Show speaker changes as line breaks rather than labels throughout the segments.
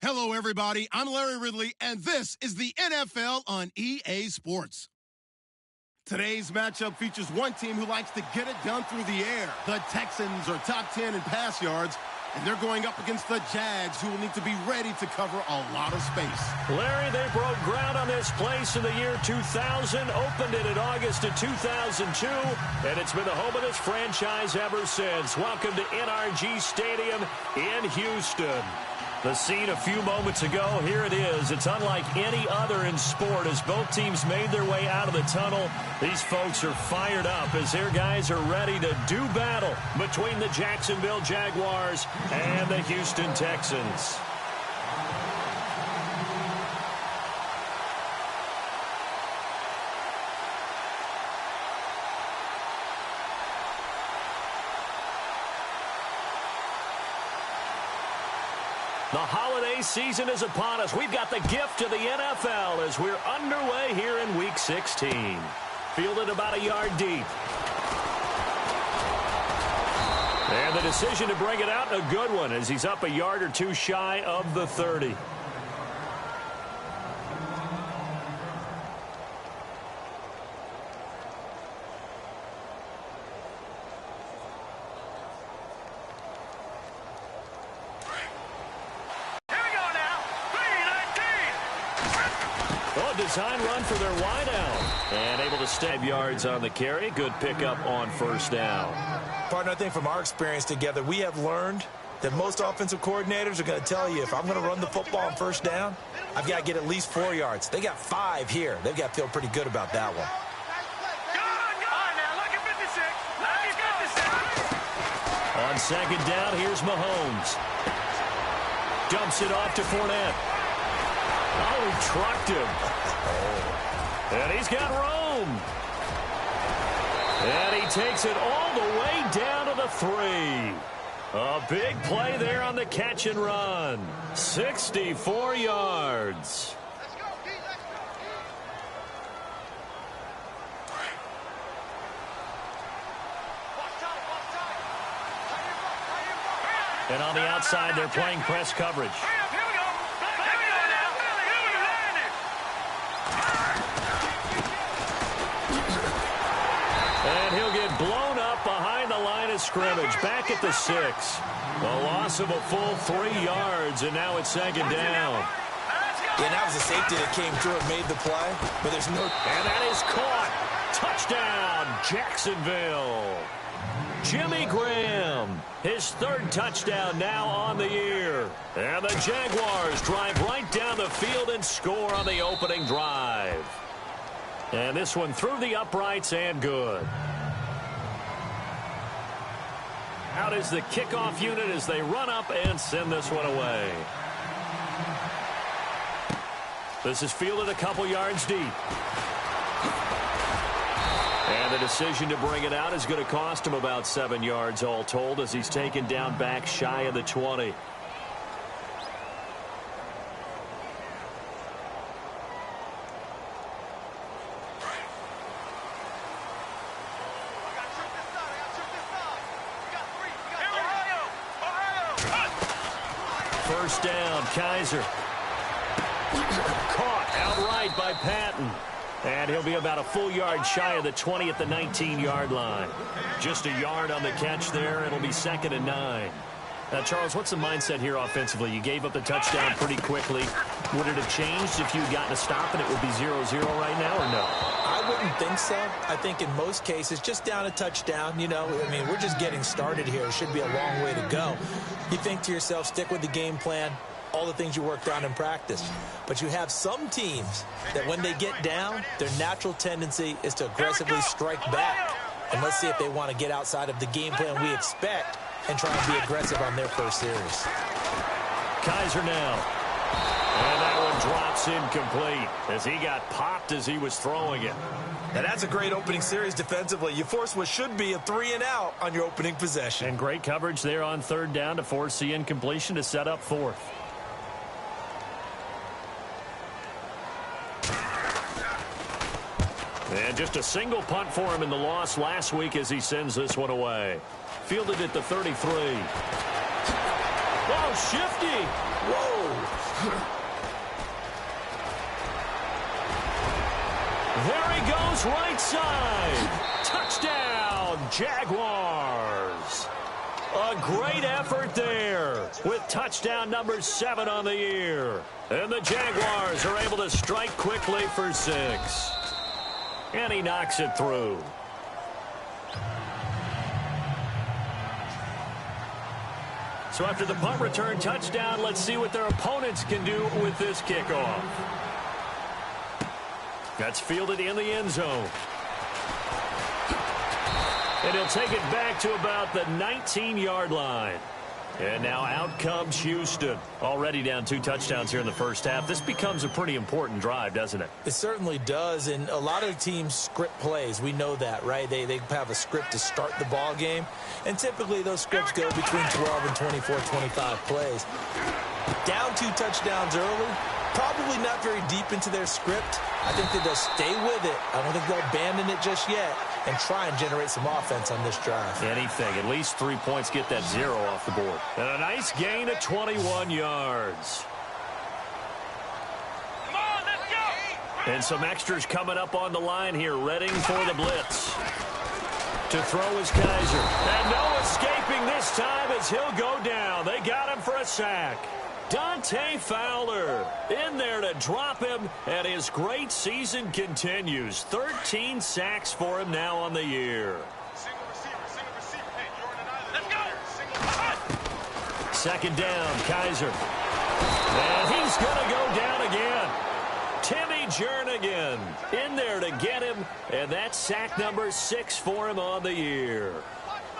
Hello, everybody. I'm Larry Ridley, and this is the NFL on EA Sports. Today's matchup features one team who likes to get it done through the air. The Texans are top 10 in pass yards, and they're going up against the Jags, who will need to be ready to cover a lot of space.
Larry, they broke ground on this place in the year 2000, opened it in August of 2002, and it's been the home of this franchise ever since. Welcome to NRG Stadium in Houston. The scene a few moments ago, here it is. It's unlike any other in sport as both teams made their way out of the tunnel. These folks are fired up as their guys are ready to do battle between the Jacksonville Jaguars and the Houston Texans. The holiday season is upon us. We've got the gift of the NFL as we're underway here in Week 16. Fielded about a yard deep. And the decision to bring it out, a good one, as he's up a yard or two shy of the 30. Design run for their wideout. And able to stay yards on the carry. Good pickup on first down.
Partner, I think from our experience together, we have learned that most offensive coordinators are going to tell you, if I'm going to run the football on first down, I've got to get at least 4 yards. They got 5 here. They've got to feel pretty good about that one.
On second down, here's Mahomes. Dumps it off to Fournette. Oh, he trucked him. And he's got room. And he takes it all the way down to the 3. A big play there on the catch and run. 64 yards.
Let's go, Pete. Let's go, Pete.
And on the outside, they're playing press coverage. And he'll get blown up behind the line of scrimmage. Back at the 6. A loss of a full 3 yards, and now it's second down.
Yeah, that was a safety that came through and made the play, but there's no...
And that is caught. Touchdown, Jacksonville. Jimmy Graham, his 3rd touchdown now on the year. And the Jaguars drive right down the field and score on the opening drive. And this one through the uprights and good. Out is the kickoff unit as they run up and send this one away. This is fielded a couple yards deep. And the decision to bring it out is going to cost him about 7 yards all told as he's taken down back shy of the 20. First down, Kaiser. Caught outright by Patton. And he'll be about a full yard shy of the 20 at the 19-yard line. Just a yard on the catch there. It'll be 2nd and 9. Now, Charles, what's the mindset here offensively? You gave up the touchdown pretty quickly. Would it have changed if you had gotten a stop and it would be 0-0 right now, or no?
I wouldn't think so. I think in most cases, just down a touchdown, you know, I mean, we're just getting started here. It should be a long way to go. You think to yourself, stick with the game plan, all the things you worked on in practice. But you have some teams that when they get down, their natural tendency is to aggressively strike back. And let's see if they want to get outside of the game plan we expect and try and be aggressive on their first series.
Kaiser now. And that one drops incomplete as he got popped as he was throwing it.
Now that's a great opening series defensively. You force what should be a 3-and-out on your opening possession.
And great coverage there on 3rd down to force the incompletion to set up 4th. And just a single punt for him in the loss last week as he sends this one away. Fielded at the 33. Oh, shifty.
Whoa.
There he goes, right side. Touchdown, Jaguars. A great effort there with touchdown number 7 on the year. And the Jaguars are able to strike quickly for 6. And he knocks it through. So after the punt return touchdown, let's see what their opponents can do with this kickoff. That's fielded in the end zone. And he'll take it back to about the 19-yard line. And now out comes Houston. Already down 2 touchdowns here in the first half. This becomes a pretty important drive, doesn't it?
It certainly does, and a lot of teams script plays. We know that, right? They have a script to start the ball game, and typically those scripts go between 12 and 24, 25 plays. Down 2 touchdowns early, probably not very deep into their script. I think that they'll stay with it. I don't think they'll abandon it just yet and try and generate some offense on this drive.
Anything. At least 3 points, get that 0 off the board. And a nice gain of 21 yards.
Come on, let's go.
And some extras coming up on the line here, readying for the blitz. To throw is Kaiser. And no escaping this time as he'll go down. They got him for a sack. Dante Fowler in there to drop him, and his great season continues. 13 sacks for him now on the year.
Single receiver. Hey, you're on an island. Let's go.
Second down, Kaiser. And he's going to go down again. Timmy Jernigan in there to get him, and that's sack number 6 for him on the year.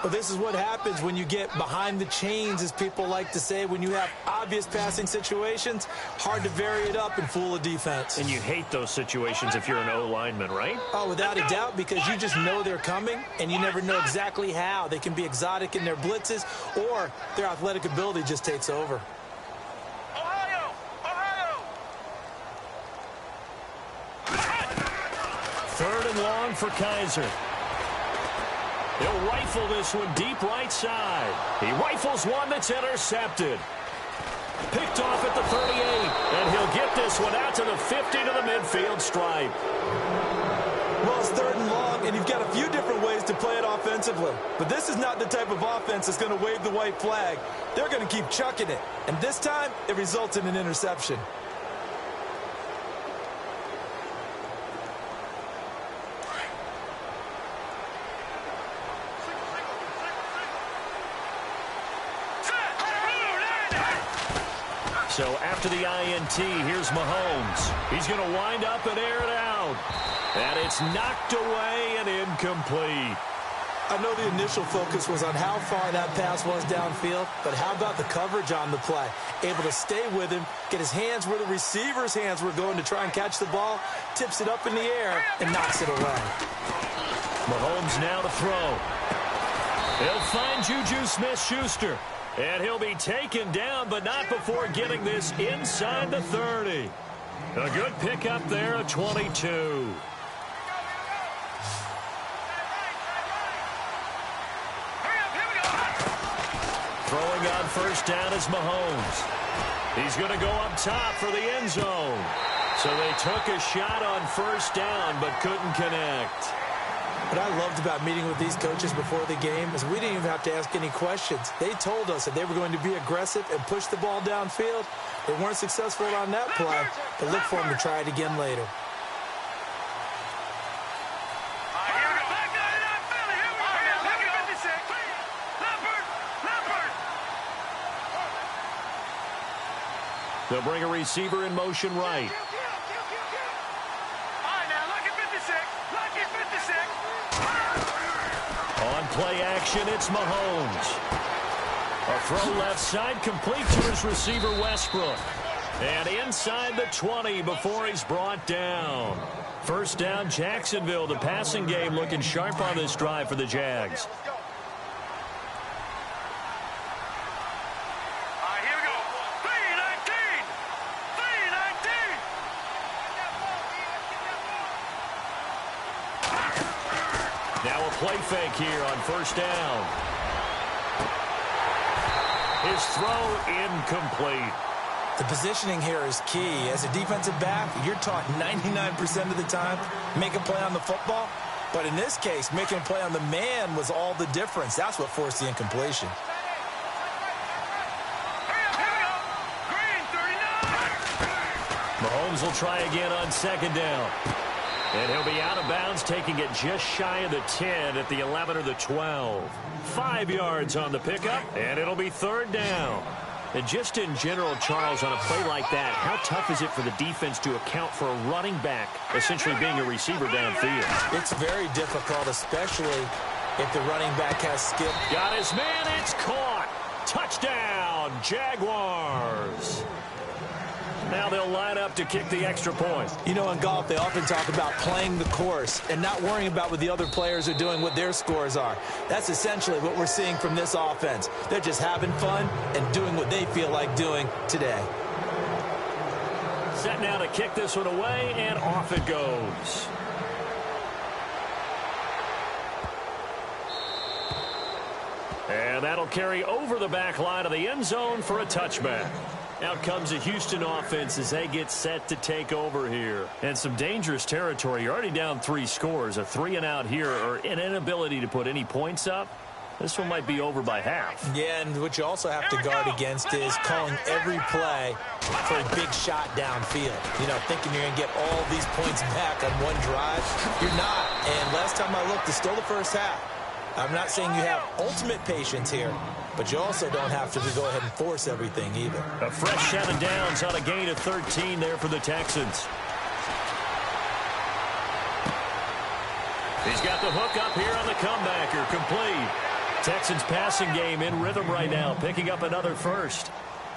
Well, this is what happens when you get behind the chains, as people like to say. When you have obvious passing situations, hard to vary it up and fool a defense.
And you hate those situations if you're an O-lineman, right?
Oh, without a doubt, because you just know they're coming, and you never know exactly how. They can be exotic in their blitzes, or their athletic ability just takes over.
Ohio!
3rd and long for Kaiser. He'll rifle this one deep right side. He rifles one that's intercepted. Picked off at the 38, and he'll get this one out to the 50 to the midfield stripe.
Well, it's 3rd and long, and you've got a few different ways to play it offensively. But this is not the type of offense that's going to wave the white flag. They're going to keep chucking it. And this time, it results in an interception.
So after the INT, here's Mahomes. He's going to wind up and air it out. And it's knocked away and incomplete.
I know the initial focus was on how far that pass was downfield, but how about the coverage on the play? Able to stay with him, get his hands where the receiver's hands were going to try and catch the ball, tips it up in the air, and knocks it away.
Mahomes now to throw. He'll find Juju Smith-Schuster. And he'll be taken down, but not before getting this inside the 30. A good pickup there at 22. Throwing on first down is Mahomes. He's going to go up top for the end zone. So they took a shot on first down, but couldn't connect.
What I loved about meeting with these coaches before the game is we didn't even have to ask any questions. They told us that they were going to be aggressive and push the ball downfield. They weren't successful on that play, but look for them to try it again later.
They'll bring a receiver in motion right. On play action, it's Mahomes. A throw left side, complete to his receiver, Westbrook. And inside the 20 before he's brought down. First down, Jacksonville. The passing game looking sharp on this drive for the Jags. Now a play fake here on first down. His throw incomplete.
The positioning here is key. As a defensive back, you're taught 99% of the time, make a play on the football. But in this case, making a play on the man was all the difference. That's what forced the incompletion.
Mahomes will try again on second down. And he'll be out of bounds, taking it just shy of the 10 at the 11 or the 12. 5 yards on the pickup, and it'll be third down. And just in general, Charles, on a play like that, how tough is it for the defense to account for a running back essentially being a receiver downfield?
It's very difficult, especially if the running back has skill.
Got his man, it's caught. Touchdown, Jaguars. Now they'll line up to kick the extra point.
You know, in golf, they often talk about playing the course and not worrying about what the other players are doing, what their scores are. That's essentially what we're seeing from this offense. They're just having fun and doing what they feel like doing today.
Set now to kick this one away, and off it goes. And that'll carry over the back line of the end zone for a touchback. Out comes the Houston offense as they get set to take over here. And some dangerous territory. You're already down 3 scores. A 3-and-out here, or an inability to put any points up. This one might be over by half.
Yeah, and what you also have to guard against is calling every play for a big shot downfield. You know, thinking you're going to get all these points back on one drive. You're not. And last time I looked, it's still the first half. I'm not saying you have ultimate patience here, but you also don't have to go ahead and force everything either.
A fresh set of downs on a gain of 13 there for the Texans. He's got the hook up here on the comebacker, complete. Texans passing game in rhythm right now, picking up another first.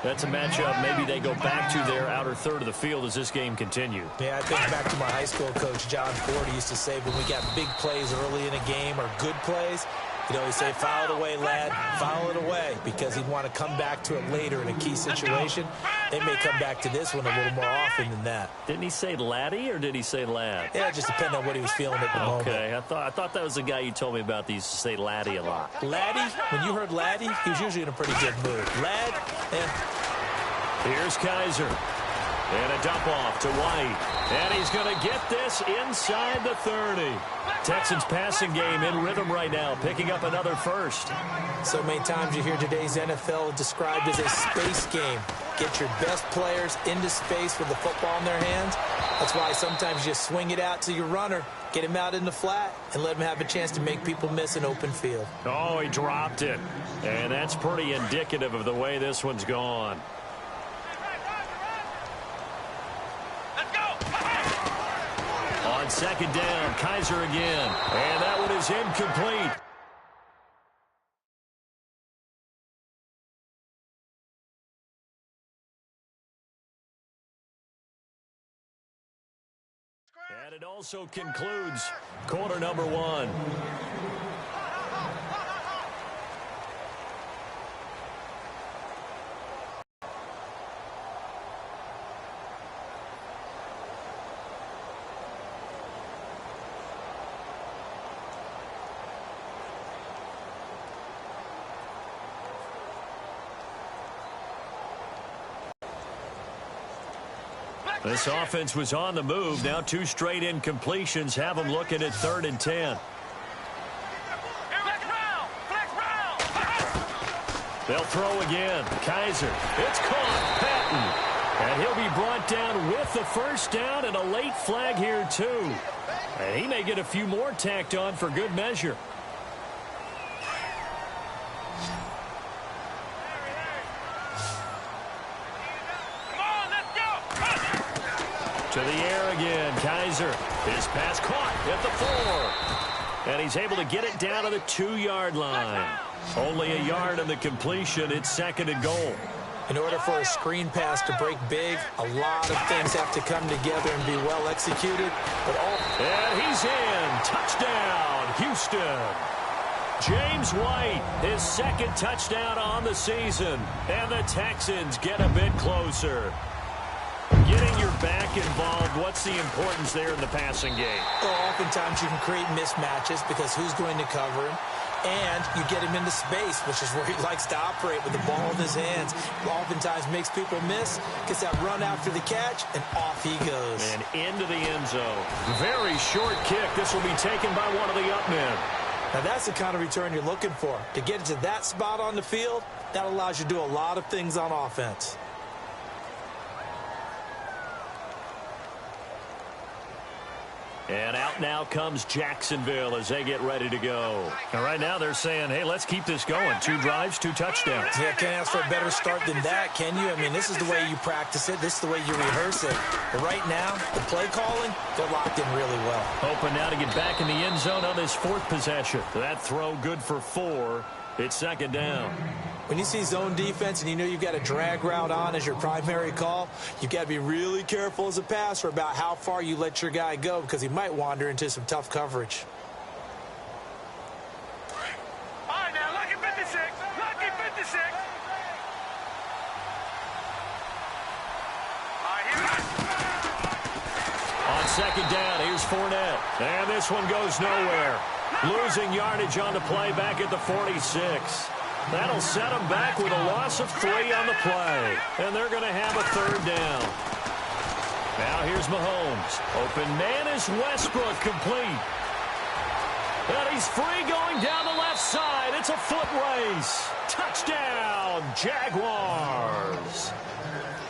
That's a matchup maybe they go back to their outer third of the field as this game continues.
Yeah, I think back to my high school coach, John Ford. He used to say when we got big plays early in a game or good plays, you know, he'd say, foul it away, lad, foul it away, because he'd want to come back to it later in a key situation. They may come back to this one a little more often than that.
Didn't he say laddie or did he say lad?
Yeah, it just depended on what he was feeling at the moment.
Okay, I thought that was the guy you told me about that used to say laddie a lot.
Laddie, when you heard laddie, he was usually in a pretty good mood. Lad,
Here's Kaiser. And a dump off to White. And he's going to get this inside the 30. Texans passing game in rhythm right now, picking up another first.
So many times you hear today's NFL described as a space game. Get your best players into space with the football in their hands. That's why sometimes you swing it out to your runner, get him out in the flat, and let him have a chance to make people miss an open field.
Oh, he dropped it. And that's pretty indicative of the way this one's gone. On second down, Kaiser again. And that one is incomplete. And it also concludes quarter number 1. This offense was on the move. Now 2 straight incompletions have them looking at 3rd and 10. They'll throw again. Kaiser. It's caught. Patton. And he'll be brought down with the first down and a late flag here too. And he may get a few more tacked on for good measure. To the air again, Kaiser. His pass caught at the 4. And he's able to get it down to the 2-yard line. Only a yard on the completion. It's 2nd and goal.
In order for a screen pass to break big, a lot of things have to come together and be well executed.
And he's in. Touchdown, Houston. James White, his 2nd touchdown on the season. And the Texans get a bit closer. Getting your back involved, what's the importance there in the passing game?
Well, oftentimes you can create mismatches because who's going to cover him? and you get him into space, which is where he likes to operate with the ball in his hands. Oftentimes makes people miss, gets that run after the catch, and off he goes.
And into the end zone. Very short kick. This will be taken by one of the up men.
Now that's the kind of return you're looking for. To get it to that spot on the field, that allows you to do a lot of things on offense.
And out now comes Jacksonville as they get ready to go. And right now they're saying, hey, let's keep this going. 2 drives, 2 touchdowns.
Yeah, can't ask for a better start than that, can you? I mean, this is the way you practice it. This is the way you rehearse it. But right now, the play calling, they're locked in really well.
Hoping now to get back in the end zone on this 4th possession. That throw good for 4. It's 2nd down.
When you see zone defense and you know you've got a drag route on as your primary call, you've got to be really careful as a passer about how far you let your guy go because he might wander into some tough coverage.
All right, now, lucky 56. Lucky 56. All right, here we go.
On 2nd down, here's Fournette. And this one goes nowhere. Losing yardage on the play back at the 46. That'll set them back with a loss of 3 on the play. And they're going to have a 3rd down. Now here's Mahomes. Open man is Westbrook, complete. And he's free going down the left side. It's a foot race. Touchdown, Jaguars.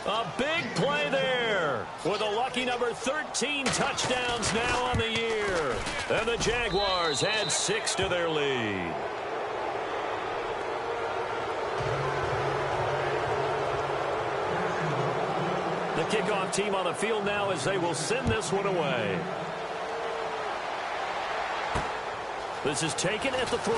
A big play there with a lucky number 13 touchdowns now on the year. And the Jaguars add 6 to their lead. The kickoff team on the field now as they will send this one away. This is taken at the 3.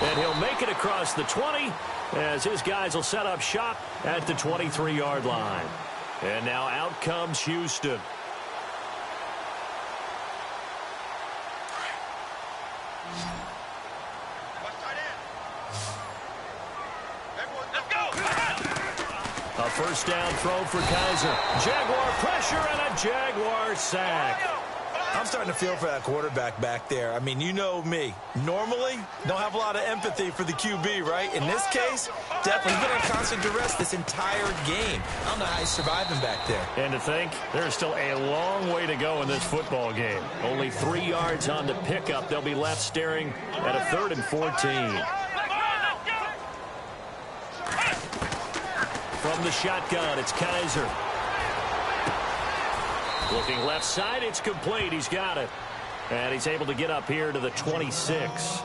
And he'll make it across the 20 as his guys will set up shop at the 23-yard line. And now out comes Houston. A 1st down throw for Kaiser. Jaguar pressure and a Jaguar sack.
I'm starting to feel for that quarterback back there. I mean, you know me. Normally, don't have a lot of empathy for the QB, right? In this case, definitely. He's been on constant duress this entire game. I don't know how he's surviving back there.
And to think, there's still a long way to go in this football game. Only 3 yards on the pickup. They'll be left staring at a 3rd and 14. From the shotgun, it's Kaiser. Looking left side, it's complete. He's got it. And he's able to get up here to the 26.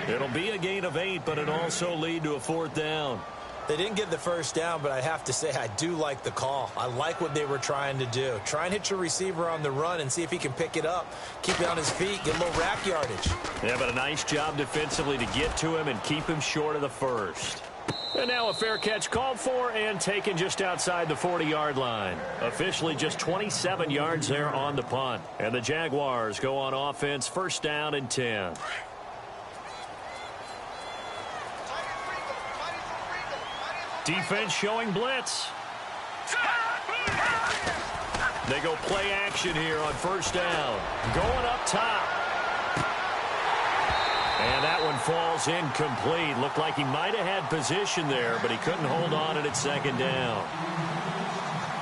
It'll be a gain of 8, but it'll also lead to a 4th down.
They didn't get the 1st down, but I have to say I do like the call. I like what they were trying to do. Try and hit your receiver on the run and see if he can pick it up. Keep it on his feet, get a little rack yardage.
Yeah, but a nice job defensively to get to him and keep him short of the 1st. And now a fair catch called for and taken just outside the 40-yard line. Officially just 27 yards there on the punt. And the Jaguars go on offense, 1st down and 10. Defense showing blitz. They go play action here on 1st down. Going up top. And that one falls incomplete. Looked like he might have had position there, but he couldn't hold on and it's 2nd down.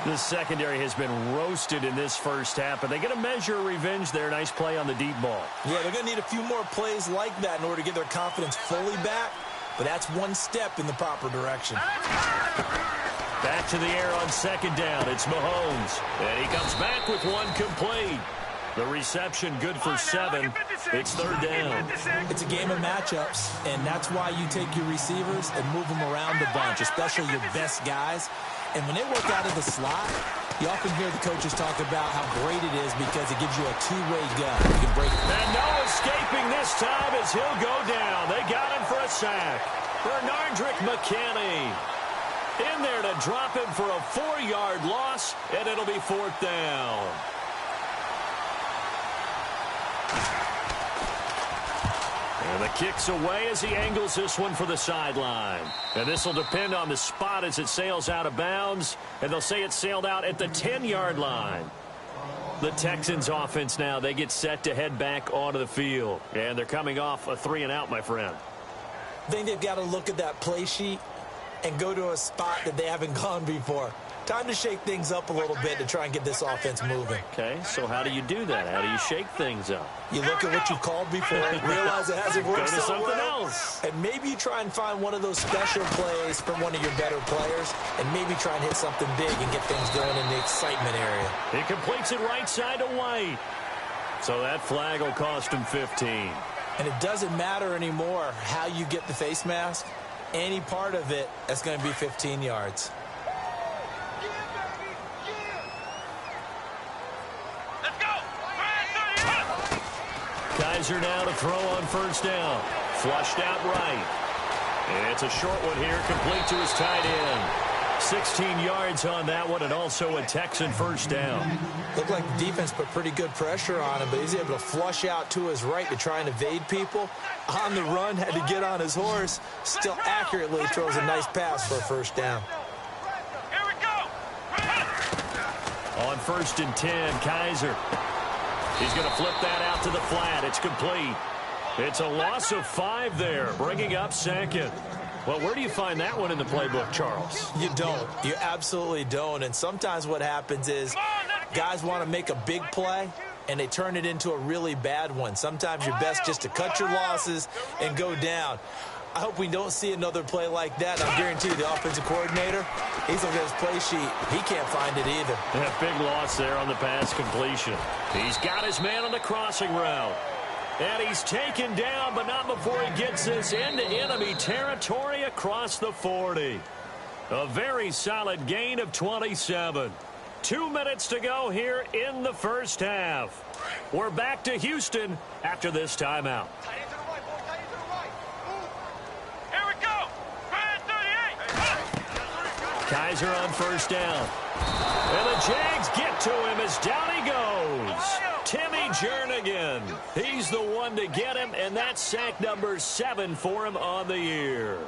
The secondary has been roasted in this 1st half, but they get a measure of revenge there. Nice play on the deep ball.
Yeah, they're going to need a few more plays like that in order to get their confidence fully back, but that's one step in the proper direction.
Back to the air on 2nd down. It's Mahomes, and he comes back with one complete. The reception good for 7. It's 3rd down.
It's a game of matchups, and that's why you take your receivers and move them around a bunch, especially your best guys. And when they work out of the slot, you often hear the coaches talk about how great it is because it gives you a two-way gun. You can break it.
And no escaping this time as he'll go down. They got him for a sack. Bernardrick McKinney in there to drop him for a 4-yard loss, and it'll be 4th down. And the kick's away as he angles this one for the sideline. And this will depend on the spot as it sails out of bounds. And they'll say it sailed out at the 10-yard line. The Texans offense now, they get set to head back onto the field. And they're coming off a 3-and-out, my friend.
I think they've got to look at that play sheet and go to a spot that they haven't gone before. Time to shake things up a little bit to try and get this offense moving.
Okay, so how do you do that? How do you shake things up?
You look at what you've called before, realize it hasn't worked
Go to
so
something
well,
else.
and maybe you try and find one of those special plays from one of your better players, and maybe try and hit something big and get things going in the excitement area.
He completes it right side to White. So that flag will cost him 15.
And it doesn't matter anymore how you get the face mask. Any part of it, that's going to be 15 yards.
Kaiser now to throw on first down. Flushed out right. And it's a short one here, complete to his tight end. 16 yards on that one, and also a Texan first down.
Looked like the defense put pretty good pressure on him, but he's able to flush out to his right to try and evade people. On the run, had to get on his horse. Still accurately throws a nice pass for a first down.
Here we go.
On 1st and 10, Kaiser. He's going to flip that out to the flat. It's complete. It's a loss of 5 there, bringing up second. Well, where do you find that one in the playbook, Charles?
You don't. You absolutely don't. And sometimes what happens is guys want to make a big play, and they turn it into a really bad one. Sometimes you're best just to cut your losses and go down. I hope we don't see another play like that. I guarantee you the offensive coordinator, he's looking at his play sheet. He can't find it either.
That big loss there on the pass completion. He's got his man on the crossing route. And he's taken down, but not before he gets this into enemy territory across the 40. A very solid gain of 27. 2 minutes to go here in the first half. We're back to Houston after this timeout.
Here we go. Red 38.
Kaiser on first down. And the Jags get to him as down he goes. Timmy Jernigan. He's the one to get him, and that's sack number 7 for him on the year.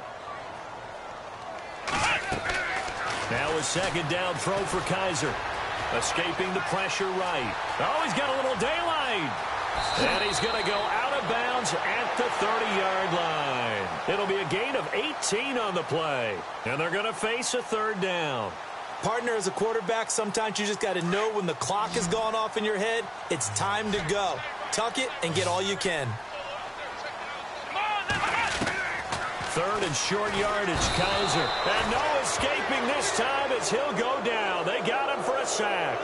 Now a second down throw for Kaiser. Escaping the pressure right. Oh, he's got a little daylight. And he's going to go out of bounds at the 30-yard line. It'll be a gain of 18 on the play. And they're going to face a third down.
Partner, as a quarterback, sometimes you just got to know when the clock has gone off in your head, it's time to go. Tuck it and get all you can.
Third and short yardage, Kaiser. And no escaping this time as he'll go down. They got him for a sack.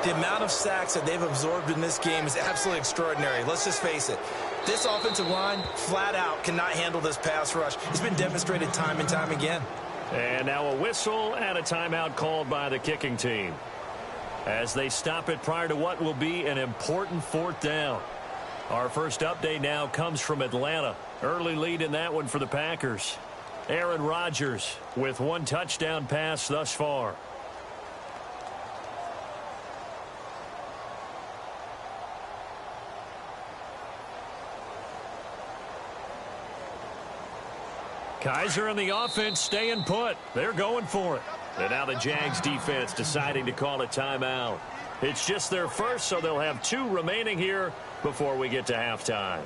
The amount of sacks that they've absorbed in this game is absolutely extraordinary. Let's just face it. This offensive line, flat out, cannot handle this pass rush. It's been demonstrated time and time again.
And now a whistle and a timeout called by the kicking team as they stop it prior to what will be an important 4th down. Our first update now comes from Atlanta. Early lead in that one for the Packers. Aaron Rodgers with 1 touchdown pass thus far. Kaiser and the offense staying put. They're going for it. And now the Jags defense deciding to call a timeout. It's just their first, so they'll have 2 remaining here before we get to halftime.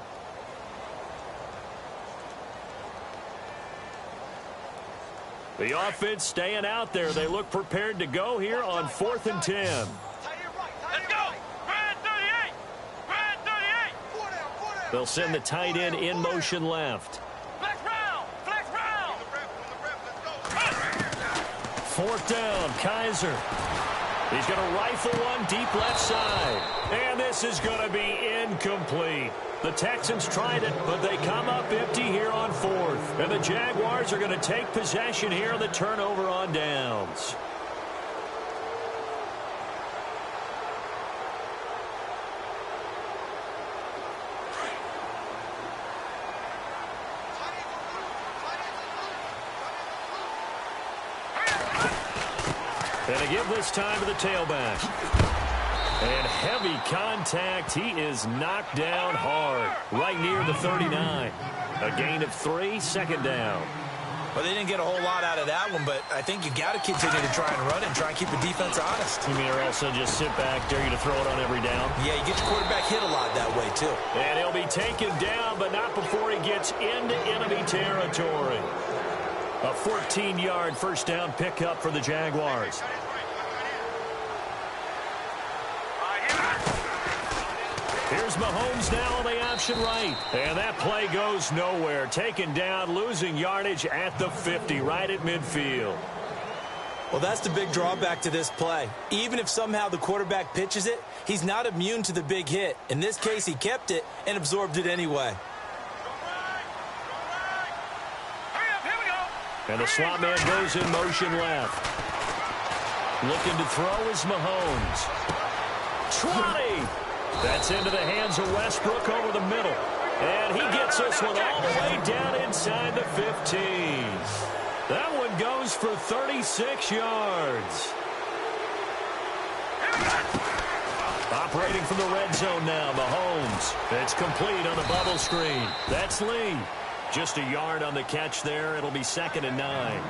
The offense staying out there. They look prepared to go here on 4th and 10.
Let's go. Red 38. Red 38.
They'll send the tight end in motion left.
Flex round. Flex round.
4th down, Kaiser. He's going to rifle one deep left side. And this is going to be incomplete. The Texans tried it, but they come up empty here on 4th. And the Jaguars are going to take possession here on the turnover on downs. And a give this time to the tailback. And heavy contact. He is knocked down hard, right near the 39. A gain of 3, 2nd down.
Well, they didn't get a whole lot out of that one, but I think you got to continue to try and run it and try and keep the defense honest.
You mean, or also just sit back, dare you to throw it on every down?
Yeah, you get your quarterback hit a lot that way, too.
And he'll be taken down, but not before he gets into enemy territory. A 14-yard first down pickup for the Jaguars. Here's Mahomes now on the option right. And that play goes nowhere. Taken down, losing yardage at the 50, right at midfield.
Well, that's the big drawback to this play. Even if somehow the quarterback pitches it, he's not immune to the big hit. In this case, he kept it and absorbed it anyway.
And the slot man goes in motion left. Looking to throw is Mahomes. 20! That's into the hands of Westbrook over the middle. And he gets this one all the way down inside the 15. That one goes for 36 yards. Operating from the red zone now, Mahomes. It's complete on the bubble screen. That's Lee. Just a yard on the catch there. It'll be 2nd and 9.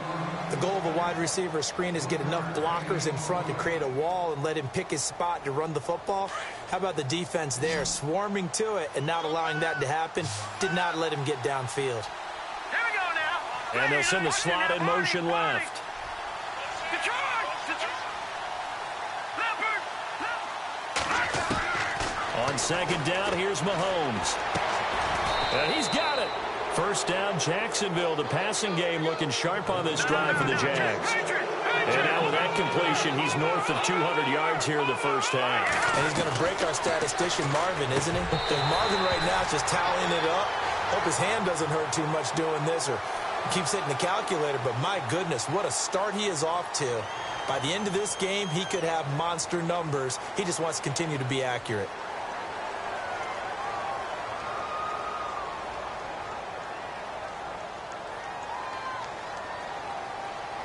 The goal of a wide receiver screen is get enough blockers in front to create a wall and let him pick his spot to run the football. How about the defense there, swarming to it and not allowing that to happen? Did not let him get downfield.
Here we go now.
And they'll send the slot in motion left. On 2nd down, here's Mahomes. And he's got it. First down, Jacksonville. The passing game looking sharp on this drive for the Jags. And now with that completion, he's north of 200 yards here in the first half.
And he's going to break our statistician, Marvin, isn't he? Because Marvin right now is just tallying it up. Hope his hand doesn't hurt too much doing this or keeps hitting the calculator. But my goodness, what a start he is off to. By the end of this game, he could have monster numbers. He just wants to continue to be accurate.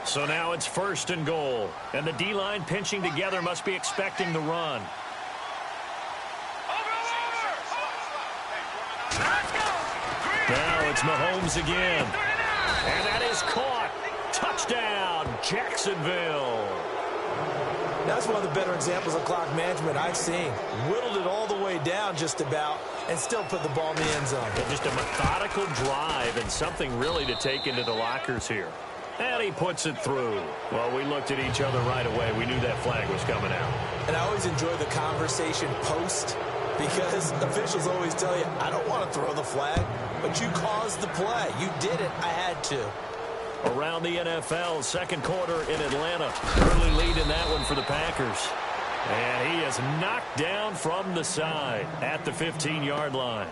So now it's 1st and goal. And the D-line pinching together must be expecting the run. Now it's Mahomes again. And that is caught. Touchdown, Jacksonville.
That's one of the better examples of clock management I've seen. Whittled it all the way down just about and still put the ball in the end zone.
And just a methodical drive and something really to take into the lockers here. And he puts it through. Well, we looked at each other right away. We knew that flag was coming out.
And I always enjoy the conversation post because officials always tell you, I don't want to throw the flag, but you caused the play. You did it. I had to.
Around the NFL, 2nd quarter in Atlanta. Early lead in that one for the Packers. And he is knocked down from the side at the 15-yard line.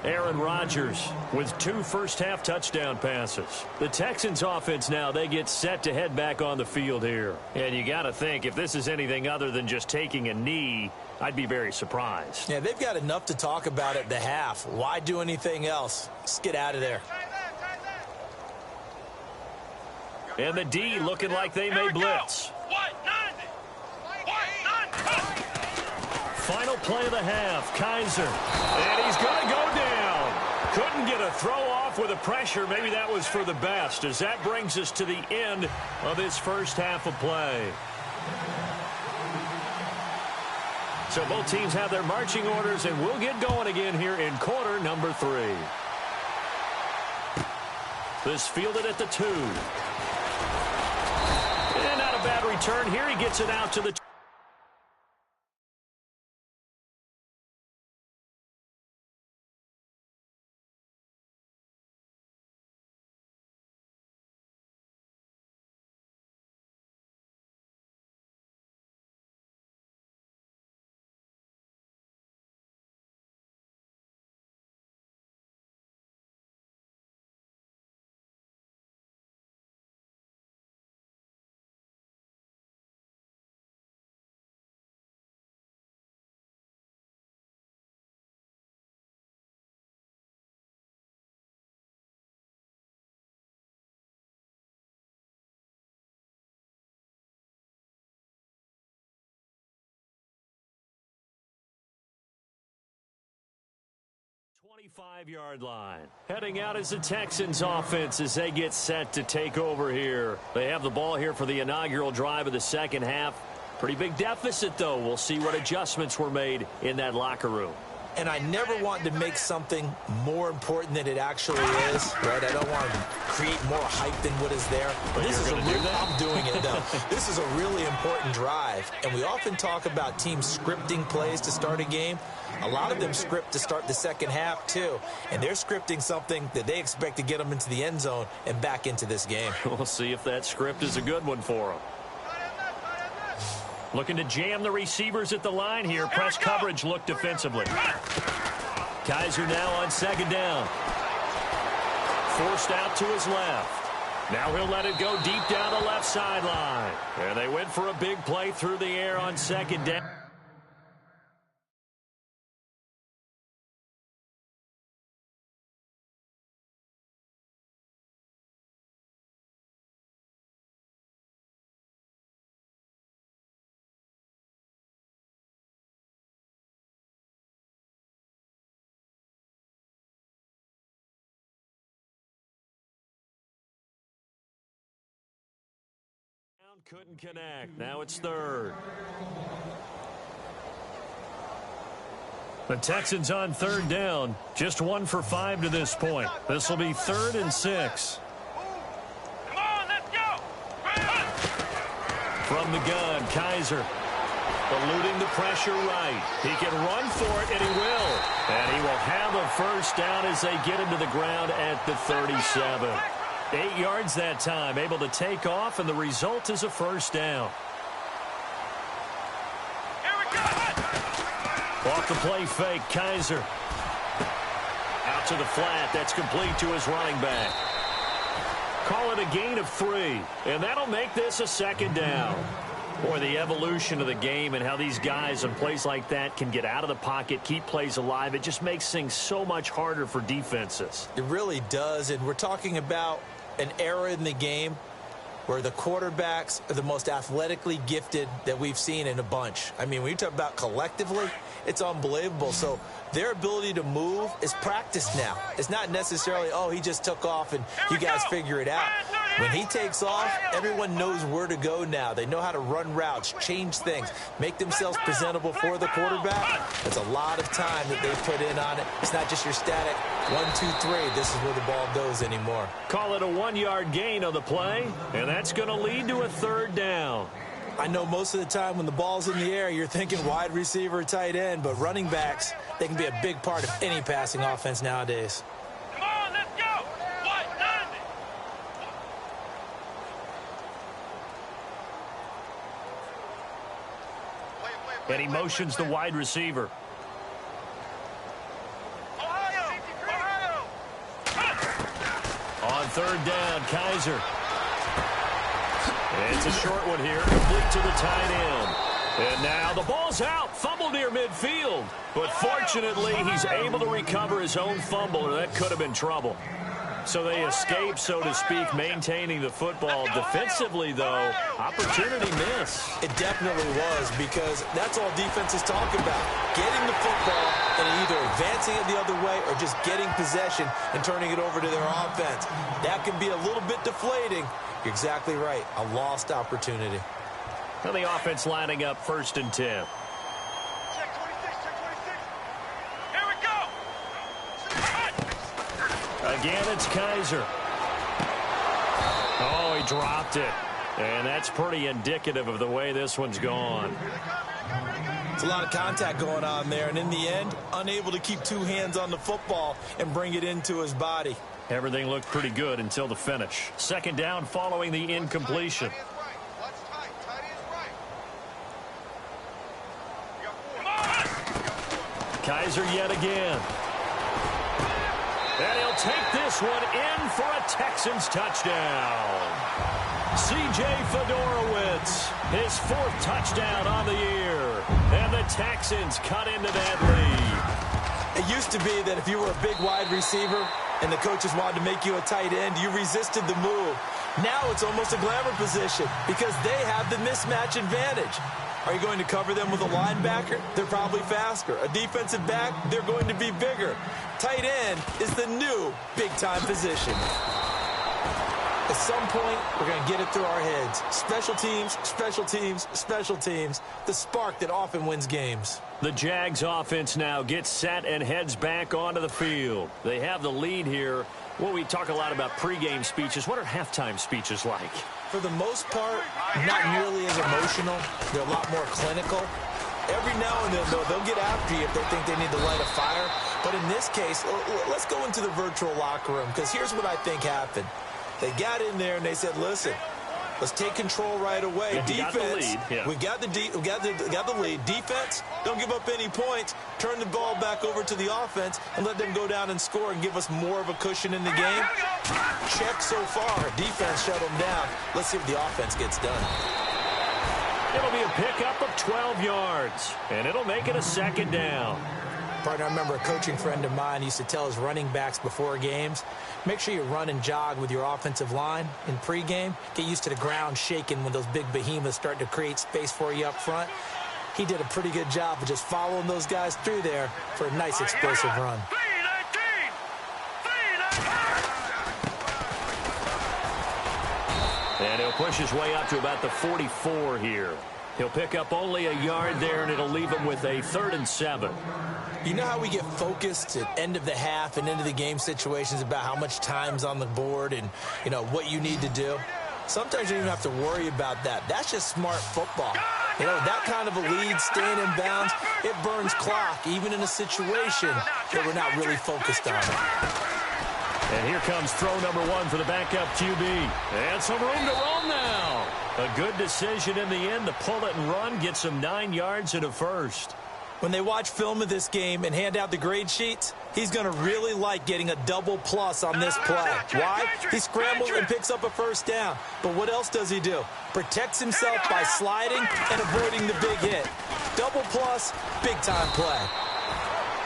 Aaron Rodgers with 2 first-half touchdown passes. The Texans offense now, they get set to head back on the field here. And you got to think, if this is anything other than just taking a knee, I'd be very surprised.
Yeah, they've got enough to talk about at the half. Why do anything else? Just get out of there.
And the D looking like they may blitz. Final play of the half, Kaiser. And he's going to go down. Couldn't get a throw off with the pressure. Maybe that was for the best, as that brings us to the end of this first half of play. So both teams have their marching orders, and we'll get going again here in quarter number 3. This fielded at the 2. And not a bad return here. He gets it out to the 25-yard line. Heading out is the Texans offense as they get set to take over here. They have the ball here for the inaugural drive of the second half. Pretty big deficit, though. We'll see what adjustments were made in that locker room.
And I never want to make something more important than it actually is, right? I don't want to create more hype than what is there. But this is I'm doing it, though. This is a really important drive. And we often talk about teams scripting plays to start a game. A lot of them script to start the second half, too. And they're scripting something that they expect to get them into the end zone and back into this game.
We'll see if that script is a good one for them. Looking to jam the receivers at the line here. Press coverage look defensively. Kaiser now on second down. Forced out to his left. Now he'll let it go deep down the left sideline. And they went for a big play through the air on second down. Couldn't connect. Now it's third. The Texans on third down. Just 1 for 5 to this point. This will be 3rd and 6.
Come on, let's go.
From the gun, Kaiser eluding the pressure right. He can run for it, and he will. And he will have a first down as they get into the ground at the 37. 8 yards that time, able to take off, and the result is a first down.
Here we go.
Off the play fake, Kaiser. Out to the flat, that's complete to his running back. Call it a gain of 3, and that'll make this a second down. Boy, the evolution of the game and how these guys on plays like that can get out of the pocket, keep plays alive, it just makes things so much harder for defenses.
It really does, and we're talking about an era in the game where the quarterbacks are the most athletically gifted that we've seen in a bunch. I mean, when you talk about collectively, it's unbelievable. So their ability to move is practiced now. It's not necessarily, oh, he just took off and you guys figure it out. When he takes off, everyone knows where to go now. They know how to run routes, change things, make themselves presentable for the quarterback. It's a lot of time that they put in on it. It's not just your static 1, 2, 3. This is where the ball goes anymore.
Call it a 1-yard gain on the play, and that's going to lead to a third down.
I know most of the time when the ball's in the air, you're thinking wide receiver, tight end, but running backs, they can be a big part of any passing offense nowadays.
Come on, let's go. What?
And he motions the wide receiver.
Ohio.
On third down, Kaiser. It's a short one here, complete to the tight end. And now the ball's out, fumble near midfield. But fortunately, he's able to recover his own fumble, or that could have been trouble. So they escape, so to speak, maintaining the football. Defensively, though, opportunity miss.
It definitely was, because that's all defenses talk about. Getting the football and either advancing it the other way or just getting possession and turning it over to their offense. That can be a little bit deflating. You're exactly right. A lost opportunity.
Well, the offense lining up 1st and 10.
Check 26. Here we go.
Again, it's Kaiser. Oh, he dropped it. And that's pretty indicative of the way this one's gone.
It's a lot of contact going on there, and in the end, unable to keep 2 hands on the football and bring it into his body.
Everything looked pretty good until the finish. Second down following the incompletion. Kaiser yet again. And he'll take this one in for a Texans touchdown. C.J. Fedorowicz, his 4th touchdown on the year. And the Texans cut into that lead.
It used to be that if you were a big wide receiver and the coaches wanted to make you a tight end, you resisted the move. Now it's almost a glamour position because they have the mismatch advantage. Are you going to cover them with a linebacker? They're probably faster. A defensive back? They're going to be bigger. Tight end is the new big-time position. At some point, we're going to get it through our heads. Special teams, special teams, special teams. The spark that often wins games.
The Jags offense now gets set and heads back onto the field. They have the lead here. Well, we talk a lot about pregame speeches. What are halftime speeches like?
For the most part, not nearly as emotional. They're a lot more clinical. Every now and then, though, they'll get after you if they think they need to light a fire. But in this case, let's go into the virtual locker room, because here's what I think happened. They got in there and they said, listen, let's take control right away. Defense, we got the lead. Defense, don't give up any points. Turn the ball back over to the offense and let them go down and score and give us more of a cushion in the game. Check so far. Defense shut them down. Let's see if the offense gets done.
It'll be a pickup of 12 yards, and it'll make it a second down.
Partner, I remember a coaching friend of mine used to tell his running backs before games, make sure you run and jog with your offensive line in pregame. Get used to the ground shaking when those big behemoths start to create space for you up front. He did a pretty good job of just following those guys through there for a nice explosive run.
And he'll push his way up to about the 44 here. He'll pick up only a yard there, and it'll leave him with a 3rd and 7.
You know how we get focused at end of the half and end of the game situations about how much time's on the board and, you know, what you need to do? Sometimes you don't even have to worry about that. That's just smart football. You know, that kind of a lead, staying in bounds, it burns clock, even in a situation that we're not really focused on it.
And here comes throw number 1 for the backup QB. And some room to roam now. A good decision in the end to pull it and run, get some 9 yards and a first.
When they watch film of this game and hand out the grade sheets, he's going to really like getting a double plus on this play. Why? He scrambles and picks up a first down. But what else does he do? Protects himself by sliding and avoiding the big hit. Double plus, big-time play.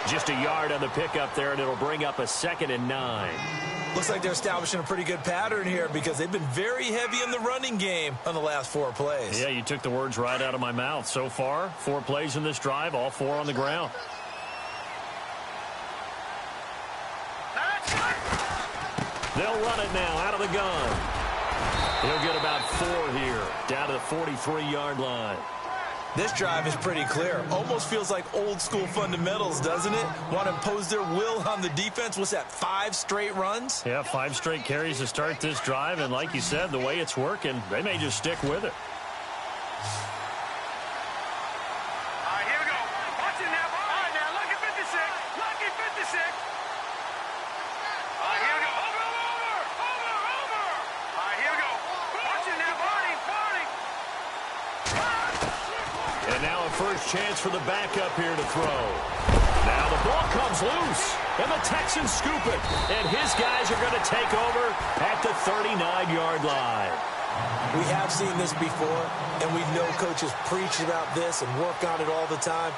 Just a yard on the pickup there, and it'll bring up a 2nd and 9.
Looks like they're establishing a pretty good pattern here because they've been very heavy in the running game on the last 4 plays.
Yeah, you took the words right out of my mouth. So far, 4 plays in this drive, all 4 on the ground. They'll run it now out of the gun. He'll get about 4 here, down to the 43-yard line.
This drive is pretty clear. Almost feels like old school fundamentals, doesn't it? Want to impose their will on the defense. What's that, 5 straight runs?
Yeah, 5 straight carries to start this drive. And like you said, the way it's working, they may just stick with it.
All right, here we go. Watch it now. All right, now, lucky 56. Lucky 56. All right, here we go. Over. All right, here we go. Watch it now. Barney.
And now a first chance for the backup here to throw. Now the ball comes loose, and the Texans scoop it. And his guys are going to take over at the 39-yard line.
We have seen this before, and we know coaches preach about this and work on it all the time.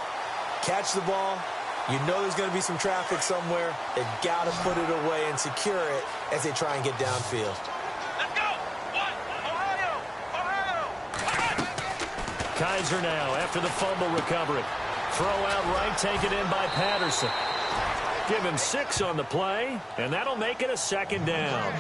Catch the ball. You know there's going to be some traffic somewhere. They've got to put it away and secure it as they try and get downfield.
Let's go. Ohio.
Kaiser now after the fumble recovery. Throw out right, taken in by Patterson. Give him 6 on the play, and that'll make it a 2nd down.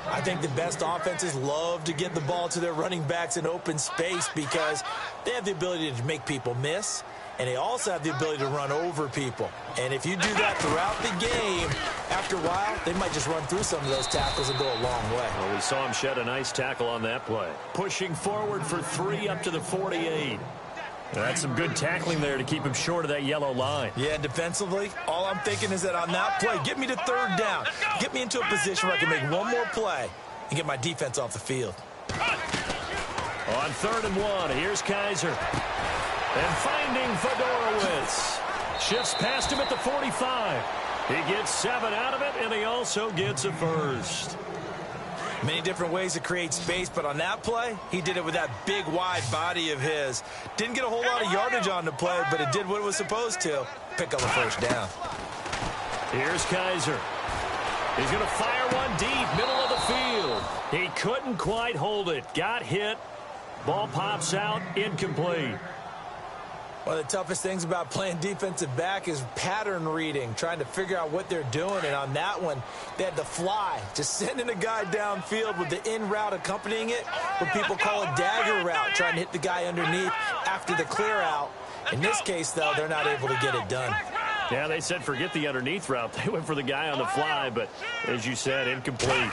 I think the best offenses love to get the ball to their running backs in open space because they have the ability to make people miss, and they also have the ability to run over people. And if you do that throughout the game, after a while, they might just run through some of those tackles and go a long way.
Well, we saw him shed a nice tackle on that play. Pushing forward for 3 up to the 48. That's some good tackling there to keep him short of that yellow line.
Yeah, defensively, all I'm thinking is that on that play, get me to 3rd down. Get me into a position where I can make one more play and get my defense off the field.
On 3rd and 1, here's Kaiser. And finding Fedorowicz. Shifts past him at the 45. He gets 7 out of it, and he also gets a first.
Many different ways to create space, but on that play, he did it with that big, wide body of his. Didn't get a whole lot of yardage on the play, but it did what it was supposed to. Pick up a first down.
Here's Kaiser. He's going to fire one deep, middle of the field. He couldn't quite hold it. Got hit. Ball pops out, incomplete.
One of the toughest things about playing defensive back is pattern reading, trying to figure out what they're doing. And on that one, they had to fly, just sending a guy downfield with the in route accompanying it, what people call a dagger route, trying to hit the guy underneath after the clear out. In this case, though, they're not able to get it done.
Yeah, they said forget the underneath route. They went for the guy on the fly, but as you said, incomplete.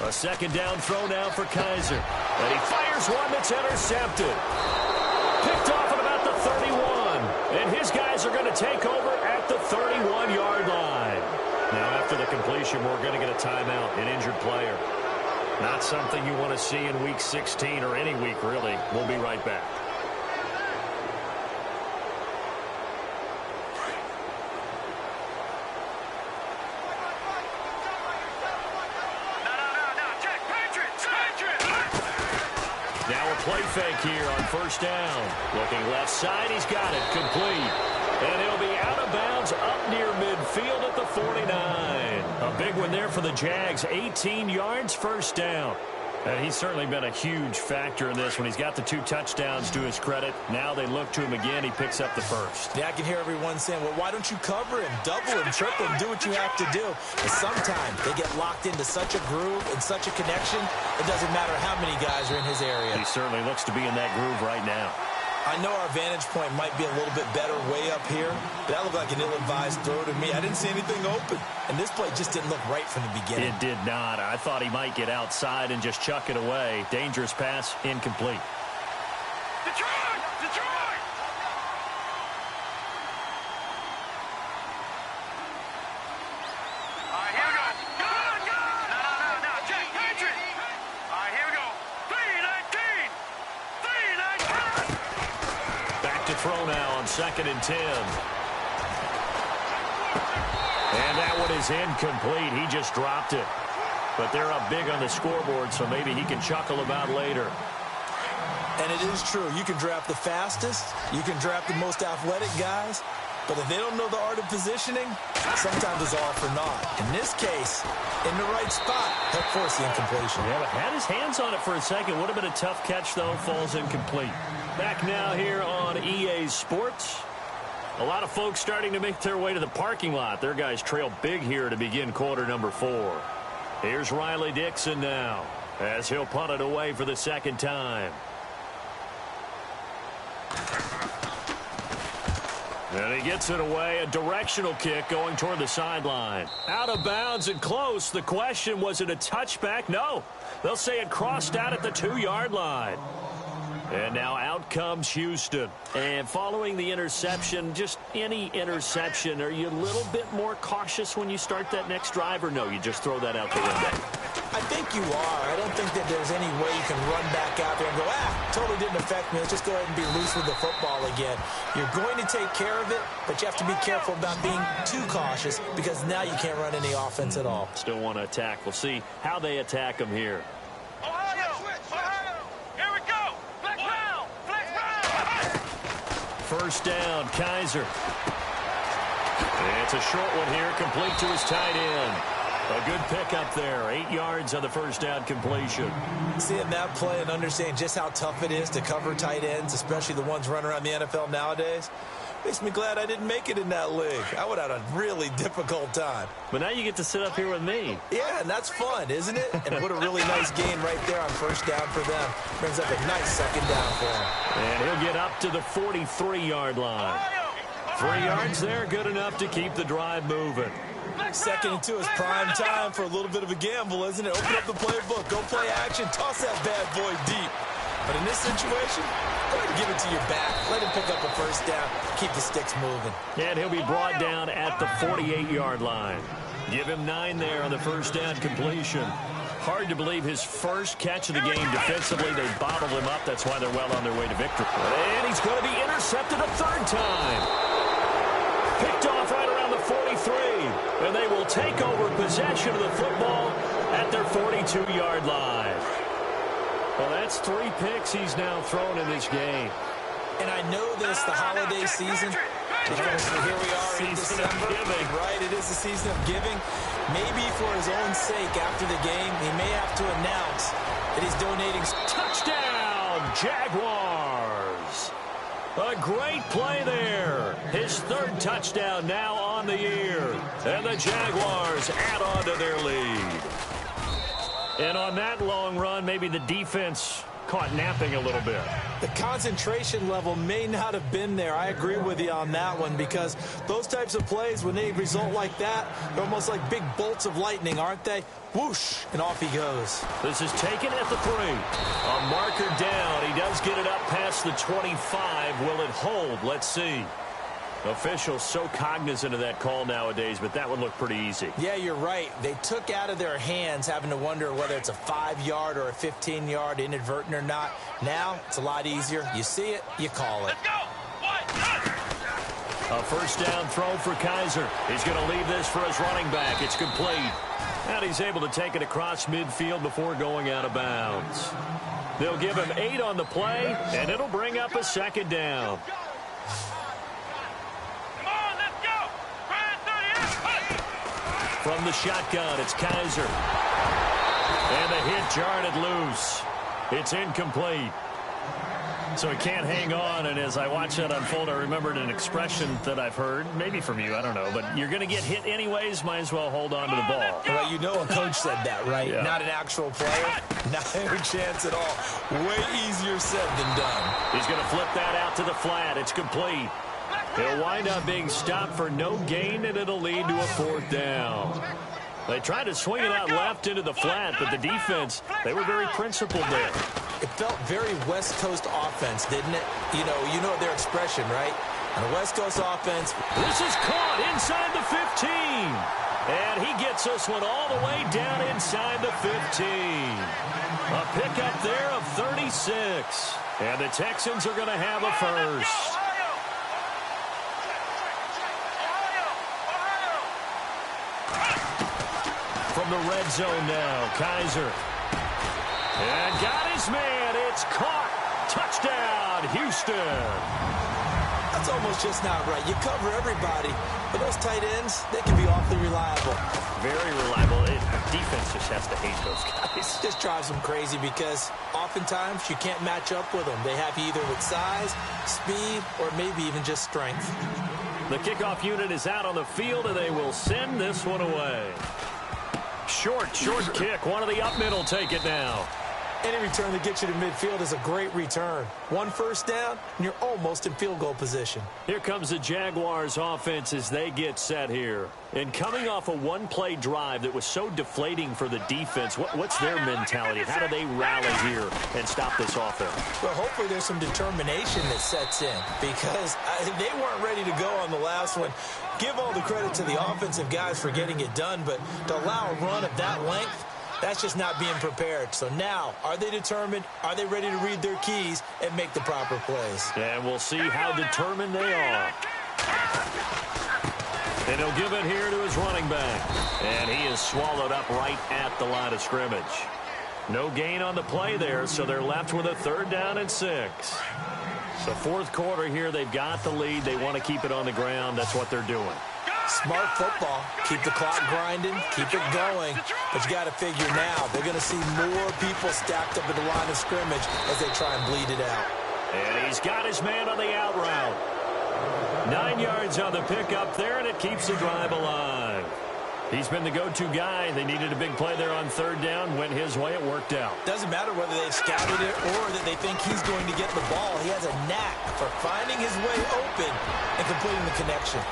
A second down throw now for Kaiser. And he fires one that's intercepted. Picked off at about the 31. And his guys are going to take over at the 31-yard line. Now, after the completion, we're going to get a timeout, an injured player. Not something you want to see in Week 16 or any week, really. We'll be right back. Play fake here on first down. Looking left side, he's got it. Complete. And he'll be out of bounds up near midfield at the 49. A big one there for the Jags. 18 yards, first down. And he's certainly been a huge factor in this when he's got the 2 touchdowns to his credit. Now they look to him again. He picks up the first.
Yeah, I can hear everyone saying, well, why don't you cover him, double him, triple him, do what you have to do. But sometimes they get locked into such a groove and such a connection, it doesn't matter how many guys are in his area.
He certainly looks to be in that groove right now.
I know our vantage point might be a little bit better way up here, but that looked like an ill-advised throw to me. I didn't see anything open, and this play just didn't look right from the beginning.
It did not. I thought he might get outside and just chuck it away. Dangerous pass, incomplete.
Detroit! Detroit! All right, here we go. No. Jack, Patrick. All right, here we go. 3-19. 3-19.
Back to throw now on 2nd and 10. And that one is incomplete. He just dropped it. But they're up big on the scoreboard, so maybe he can chuckle about later.
And it is true. You can draft the fastest. You can draft the most athletic guys. But if they don't know the art of positioning, sometimes it's all for naught. In this case, in the right spot, he'll force the incompletion.
Yeah, but had his hands on it for a second. Would have been a tough catch, though. Falls incomplete. Back now here on EA Sports. A lot of folks starting to make their way to the parking lot. Their guys trail big here to begin quarter number 4. Here's Riley Dixon now as he'll punt it away for the second time. And he gets it away, a directional kick going toward the sideline. Out of bounds and close. The question, was it a touchback? No. They'll say it crossed out at the 2-yard line. And now out comes Houston. And following the interception, just any interception, are you a little bit more cautious when you start that next drive, or no, you just throw that out the window?
I think you are. I don't think that there's any way you can run back out there and go, totally didn't affect me. Let's just go ahead and be loose with the football again. You're going to take care of it, but you have to be careful about being too cautious because now you can't run any offense at all.
Still want to attack. We'll see how they attack him here.
Ohio! Here we go! Flex round! Flex round!
First down, Kaiser. It's a short one here, complete to his tight end. A good pickup there. 8 yards on the first down completion.
Seeing that play and understanding just how tough it is to cover tight ends, especially the ones running around the NFL nowadays, makes me glad I didn't make it in that league. I would have had a really difficult time.
But now you get to sit up here with me.
Yeah, and that's fun, isn't it? And what a really nice gain right there on first down for them. Brings up a nice second down for him.
And he'll get up to the 43-yard line. 3 yards there, good enough to keep the drive moving.
Second and 2 is prime time for a little bit of a gamble, isn't it? Open up the playbook, go play action, toss that bad boy deep. But in this situation, go ahead and give it to your back. Let him pick up a first down, keep the sticks moving.
And he'll be brought down at the 48-yard line. Give him 9 there on the first down completion. Hard to believe his first catch of the game defensively. They bottled him up. That's why they're well on their way to victory. And he's going to be intercepted a third time. Picked off right around the 43. And they will take over possession of the football at their 42-yard line. Well, that's 3 picks he's now thrown in this game.
And I know this, the holiday season, Here we are in December. Right, it is the season of giving. Maybe for his own sake after the game, he may have to announce that he's donating.
Touchdown, Jaguars. A great play there. His third touchdown now on the year. And the Jaguars add on to their lead. And on that long run, maybe the defense caught napping a little bit.
The concentration level may not have been there. I agree with you on that one, because those types of plays, when they result like that, they're almost like big bolts of lightning, aren't they? Whoosh, and off he goes.
This is taken at the 3. A marker down. He does get it up past the 25. Will it hold? Let's see. Officials so cognizant of that call nowadays, but that would look pretty easy.
Yeah, you're right. They took out of their hands having to wonder whether it's a 5-yard or a 15-yard, inadvertent or not. Now, it's a lot easier. You see it, you call it.
Let's go.
A first down throw for Kaiser. He's going to leave this for his running back. It's complete. And he's able to take it across midfield before going out of bounds. They'll give him 8 on the play, and it'll bring up a second down. From the shotgun, it's Kaiser. And the hit jarred it loose. It's incomplete. So he can't hang on, and as I watch that unfold, I remembered an expression that I've heard, maybe from you, I don't know, but you're going to get hit anyways, might as well hold on to the ball.
Well, you know a coach said that, right?
Yeah.
Not an actual player. Not a chance at all. Way easier said than done.
He's going to flip that out to the flat. It's complete. He'll wind up being stopped for no gain, and it'll lead to a 4th down. They tried to swing it out left into the flat, but the defense, they were very principled there.
It felt very West Coast offense, didn't it? You know their expression, right? On a West Coast offense.
This is caught inside the 15. And he gets this one all the way down inside the 15. A pickup there of 36. And the Texans are going to have a first. From the red zone now, Kaiser. And got his man. It's caught. Touchdown, Houston.
That's almost just not right. You cover everybody, but those tight ends, they can be awfully reliable.
Very reliable. Defense just has to hate those guys.
It just drives them crazy because oftentimes you can't match up with them. They have you either with size, speed, or maybe even just strength.
The kickoff unit is out on the field, and they will send this one away. Short kick. One of the up middle take it now.
Any return that gets you to midfield is a great return. 1 first down, and you're almost in field goal position.
Here comes the Jaguars offense as they get set here. And coming off a one-play drive that was so deflating for the defense, what's their mentality? How do they rally here and stop this offense?
Well, hopefully there's some determination that sets in because they weren't ready to go on the last one. Give all the credit to the offensive guys for getting it done, but to allow a run of that length, that's just not being prepared. So now, are they determined? Are they ready to read their keys and make the proper plays?
And we'll see how determined they are. And he'll give it here to his running back. And he is swallowed up right at the line of scrimmage. No gain on the play there, so they're left with a 3rd down and 6. So 4th quarter here, they've got the lead. They want to keep it on the ground. That's what they're doing.
Smart football. Keep the clock grinding. Keep it going. But you got to figure now, they're going to see more people stacked up at the line of scrimmage as they try and bleed it out.
And he's got his man on the out route. 9 yards on the pickup there, and it keeps the drive alive. He's been the go-to guy. They needed a big play there on 3rd down. Went his way. It worked out.
Doesn't matter whether they've scouted it or that they think he's going to get the ball. He has a knack for finding his way open and completing the connection.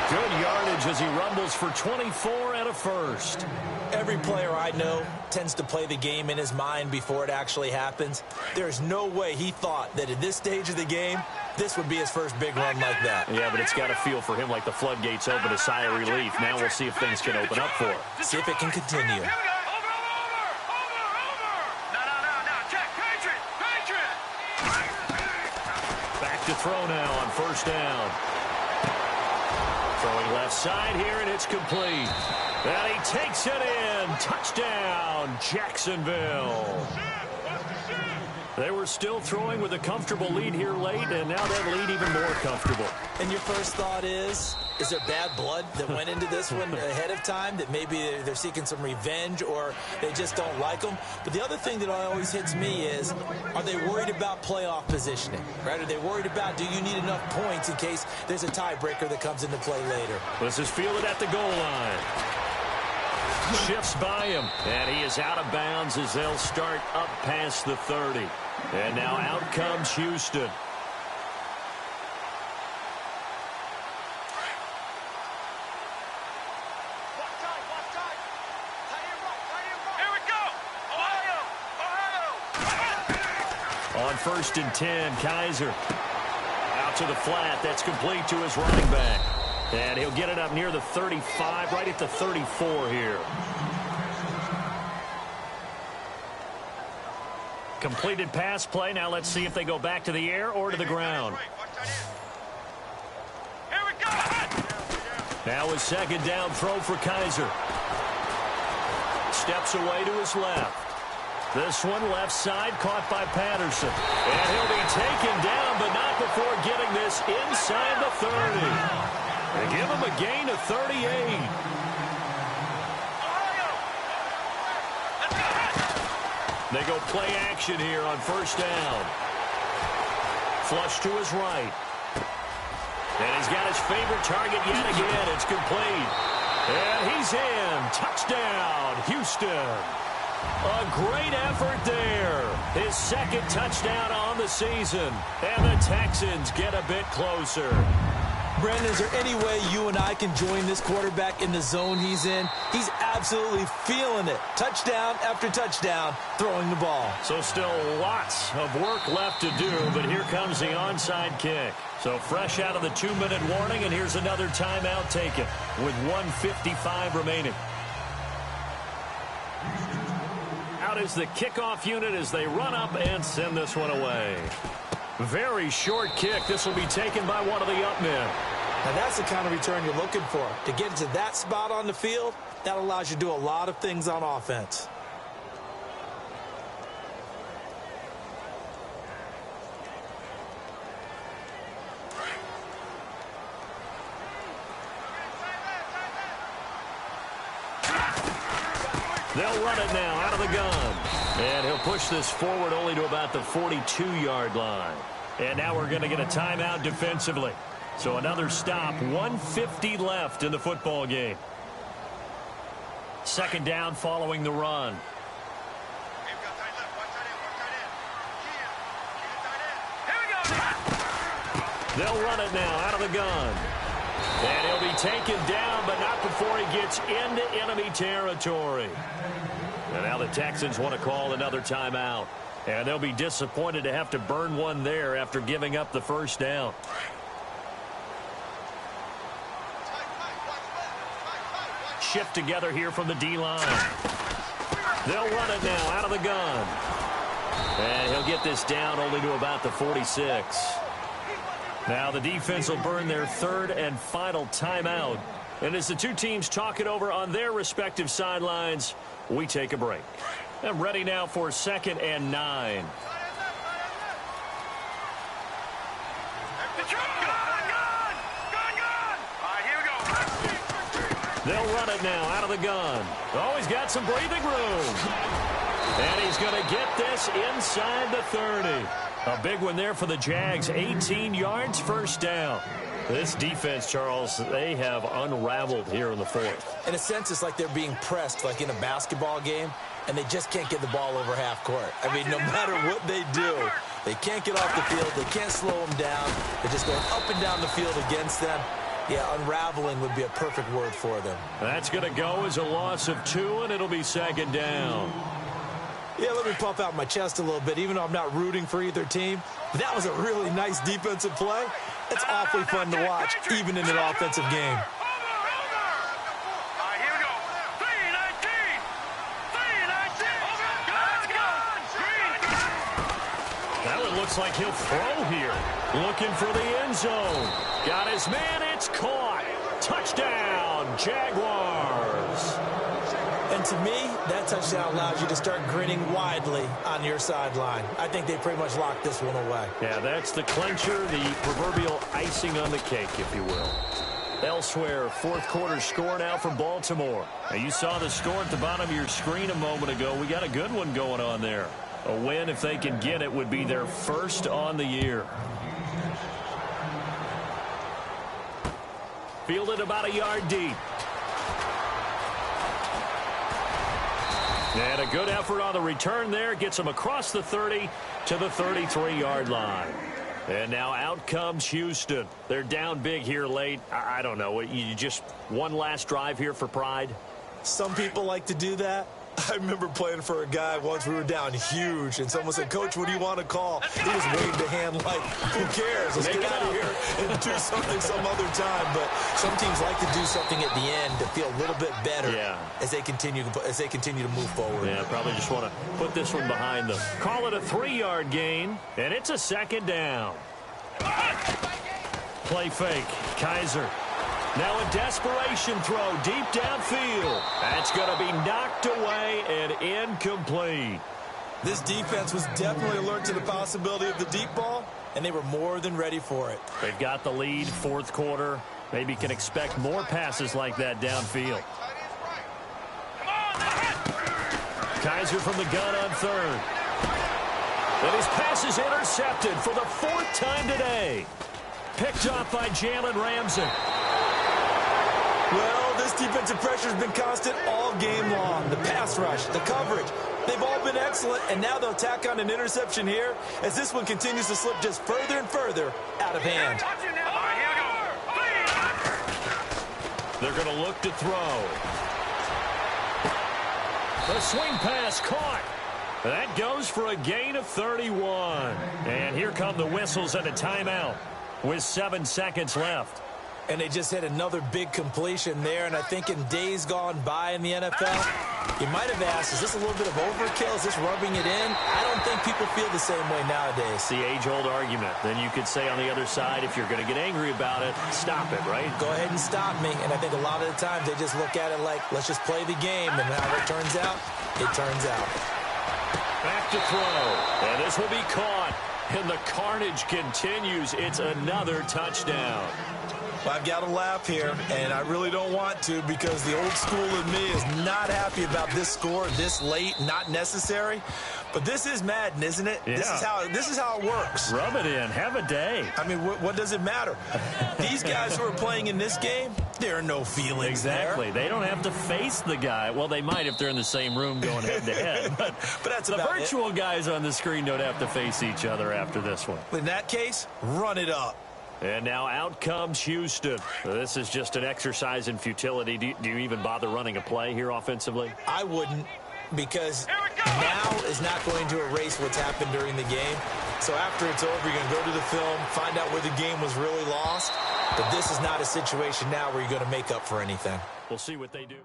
Good yardage as he rumbles for 24 and a first.
Every player I know tends to play the game in his mind before it actually happens. There's no way he thought that at this stage of the game, this would be his first big run like that.
Yeah, but it's got to feel for him like the floodgates open, a sigh of relief. Now we'll see if things can open up for him.
See if it can continue.
Back to throw now on 1st down. Throwing left side here, and it's complete. And he takes it in. Touchdown, Jacksonville. They were still throwing with a comfortable lead here late, and now that lead even more comfortable.
And your first thought is there bad blood that went into this one ahead of time, that maybe they're seeking some revenge or they just don't like them? But the other thing that always hits me is, are they worried about playoff positioning, right? Are they worried about, do you need enough points in case there's a tiebreaker that comes into play later?
This is fielded at the goal line. Shifts by him, and he is out of bounds as they'll start up past the 30. And now out comes Houston.
Here we go! Ohio!
On 1st and 10, Kaiser. Out to the flat. That's complete to his running back. And he'll get it up near the 35, right at the 34 here. Completed pass play. Now let's see if they go back to the air or to the ground.
Here we go!
Now a 2nd down throw for Kaiser. Steps away to his left. This one left side caught by Patterson. And he'll be taken down, but not before getting this inside the 30. They give him a gain of 38. They go play action here on 1st down. Flush to his right. And he's got his favorite target yet again. It's complete. And he's in. Touchdown, Houston. A great effort there. His 2nd touchdown on the season. And the Texans get a bit closer.
Brandon, is there any way you and I can join this quarterback in the zone he's in? He's absolutely feeling it. Touchdown after touchdown, throwing the ball.
So still lots of work left to do, but here comes the onside kick. So fresh out of the 2-minute warning, and here's another timeout taken with 1:55 remaining. Out is the kickoff unit as they run up and send this one away. Very short kick. This will be taken by one of the up men.
Now that's the kind of return you're looking for. To get into that spot on the field, that allows you to do a lot of things on offense.
They'll run it now out of the gun. And he'll push this forward only to about the 42-yard line. And now we're going to get a timeout defensively. So another stop, 1:50 left in the football game. 2nd down following the run. They'll run it now out of the gun. And he'll be taken down, but not before he gets into enemy territory. And now the Texans want to call another timeout. And they'll be disappointed to have to burn one there after giving up the 1st down. Shift together here from the D-line. They'll run it now out of the gun. And he'll get this down only to about the 46. Now the defense will burn their 3rd and final timeout. And as the two teams talk it over on their respective sidelines, we take a break. And ready now for 2nd and 9. They'll run it now out of the gun. Oh, he's got some breathing room. And he's going to get this inside the 30. A big one there for the Jags. 18 yards, 1st down. This defense, Charles, they have unraveled here in the 4th.
In a sense, it's like they're being pressed like in a basketball game, and they just can't get the ball over half court. I mean, no matter what they do, they can't get off the field. They can't slow them down. They're just going up and down the field against them. Yeah, unraveling would be a perfect word for them.
That's going to go as a loss of 2, and it'll be 2nd down.
Yeah, let me puff out my chest a little bit, even though I'm not rooting for either team. But that was a really nice defensive play. It's awfully fun to watch, even in an offensive game.
Now it looks like he'll throw here. Looking for the end zone. Got his man. It's caught. Touchdown, Jaguars.
And to me, that touchdown allows you to start grinning widely on your sideline. I think they pretty much locked this one away.
Yeah, that's the clincher, the proverbial icing on the cake, if you will. Elsewhere, fourth quarter score now for Baltimore. Now, you saw the score at the bottom of your screen a moment ago. We got a good one going on there. A win, if they can get it, would be their first on the year. Fielded about a yard deep. And a good effort on the return there. Gets them across the 30 to the 33-yard line. And now out comes Houston. They're down big here late. I don't know. You just one last drive here for pride?
Some people like to do that. I remember playing for a guy once. We were down huge, and someone said, "Coach, what do you want to call?" He just waved a hand like, "Who cares? Let's get out of here and do something some other time." But some teams like to do something at the end to feel a little bit better as they continue to move forward. Yeah, probably just want to put this one behind them. Call it a 3-yard gain, and it's a second down. Play fake. Kaiser. Now a desperation throw deep downfield. That's going to be knocked away and incomplete. This defense was definitely alert to the possibility of the deep ball, and they were more than ready for it.
They've got the lead, fourth quarter. Maybe can expect more passes like that downfield. Kaiser from the gun on third. And his pass is intercepted for the fourth time today. Picked off by Jalen Ramsey.
Well, this defensive pressure has been constant all game long. The pass rush, the coverage, they've all been excellent, and now they'll tack on an interception here as this one continues to slip just further and further out of hand.
They're going to look to throw. The swing pass caught. That goes for a gain of 31. And here come the whistles and a timeout with 7 seconds left.
And they just hit another big completion there. And I think in days gone by in the NFL, you might have asked, is this a little bit of overkill? Is this rubbing it in? I don't think people feel the same way nowadays.
It's the age-old argument. Then you could say on the other side, if you're going to get angry about it, stop it, right?
Go ahead and stop me. And I think a lot of the times they just look at it like, let's just play the game. And how it turns out, it turns out.
Back to throw. And this will be caught. And the carnage continues. It's another touchdown.
Well, I've got to laugh here, and I really don't want to because the old school in me is not happy about this score this late, not necessary. But this is Madden, isn't it? Yeah. This is how it works.
Rub it in. Have a day.
I mean, what does it matter? These guys who are playing in this game, there are no feelings
exactly.
there.
They don't have to face the guy. Well, they might if they're in the same room going head-to-head. But
that's
the virtual guys on the screen don't have to face each other after this one.
In that case, run it up.
And now out comes Houston. This is just an exercise in futility. Do you even bother running a play here offensively?
I wouldn't, because now is not going to erase what's happened during the game. So after it's over, you're going to go to the film, find out where the game was really lost. But this is not a situation now where you're going to make up for anything.
We'll see what they do.